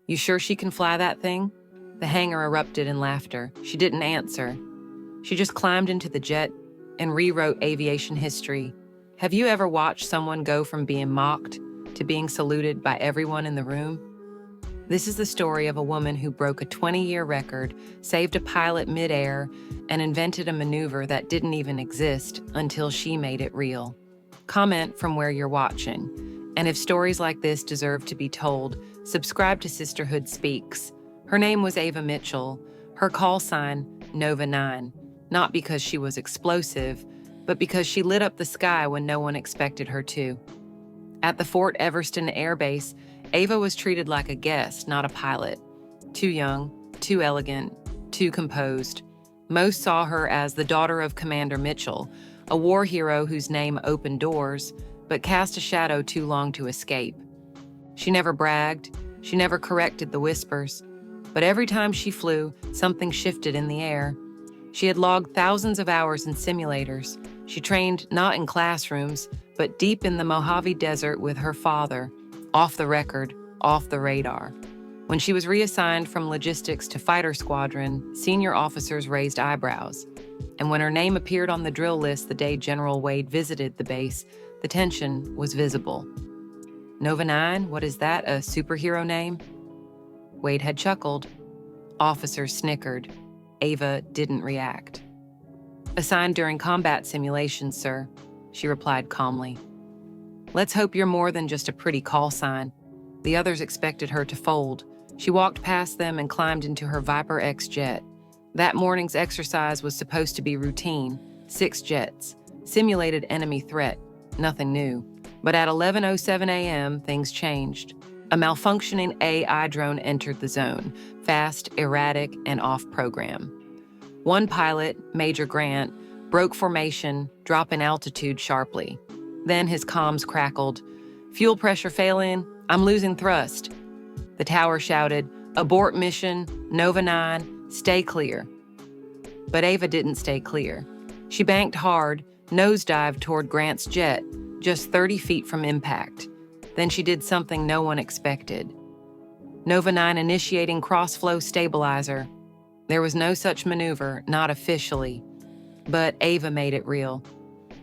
You sure she can fly that thing?" The hangar erupted in laughter. She didn't answer. She just climbed into the jet and rewrote aviation history. Have you ever watched someone go from being mocked to being saluted by everyone in the room? This is the story of a woman who broke a 20-year record, saved a pilot midair, and invented a maneuver that didn't even exist until she made it real. Comment from where you're watching. And if stories like this deserve to be told, subscribe to Sisterhood Speaks. Her name was Ava Mitchell. Her call sign, Nova 9. Not because she was explosive, but because she lit up the sky when no one expected her to. At the Fort Everston Air Base, Ava was treated like a guest, not a pilot. Too young, too elegant, too composed. Most saw her as the daughter of Commander Mitchell, a war hero whose name opened doors, but cast a shadow too long to escape. She never bragged, she never corrected the whispers, but every time she flew, something shifted in the air. She had logged thousands of hours in simulators. She trained not in classrooms, but deep in the Mojave Desert with her father, off the record, off the radar. When she was reassigned from logistics to fighter squadron, senior officers raised eyebrows. And when her name appeared on the drill list the day General Wade visited the base, the tension was visible. Nova 9, what is that, a superhero name? Wade had chuckled. Officers snickered. Ava didn't react. "Assigned during combat simulations, sir," she replied calmly. "Let's hope you're more than just a pretty call sign." The others expected her to fold. She walked past them and climbed into her Viper X jet. That morning's exercise was supposed to be routine. 6 jets. Simulated enemy threat. Nothing new. But at 11:07 a.m., things changed. A malfunctioning AI drone entered the zone, fast, erratic, and off-program. One pilot, Major Grant, broke formation, dropping altitude sharply. Then his comms crackled. "Fuel pressure failing. I'm losing thrust." The tower shouted, "Abort mission, Nova 9, stay clear." But Ava didn't stay clear. She banked hard, nosedived toward Grant's jet, just 30 feet from impact. Then she did something no one expected. Nova 9 initiating cross-flow stabilizer. There was no such maneuver, not officially. But Ava made it real.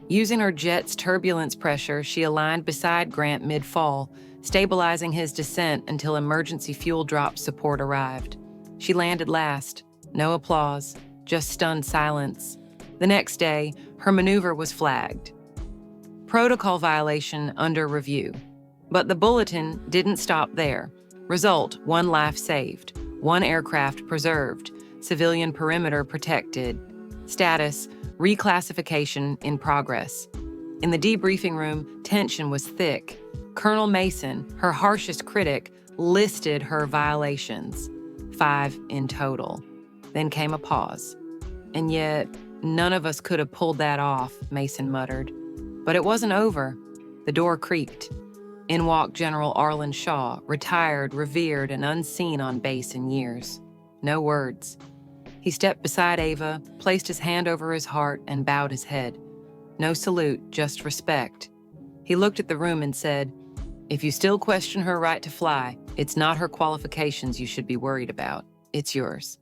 Using her jet's turbulence pressure, she aligned beside Grant mid-fall, stabilizing his descent until emergency fuel drop support arrived. She landed last. No applause, just stunned silence. The next day, her maneuver was flagged. Protocol violation under review. But the bulletin didn't stop there. Result, 1 life saved, 1 aircraft preserved, civilian perimeter protected. Status, reclassification in progress. In the debriefing room, tension was thick. Colonel Mason, her harshest critic, listed her violations. 5 in total. Then came a pause. "And yet, none of us could have pulled that off," Mason muttered. But it wasn't over. The door creaked. In walked General Arlen Shaw, retired, revered, and unseen on base in years. No words. He stepped beside Ava, placed his hand over his heart, and bowed his head. No salute, just respect. He looked at the room and said, "If you still question her right to fly, it's not her qualifications you should be worried about. It's yours."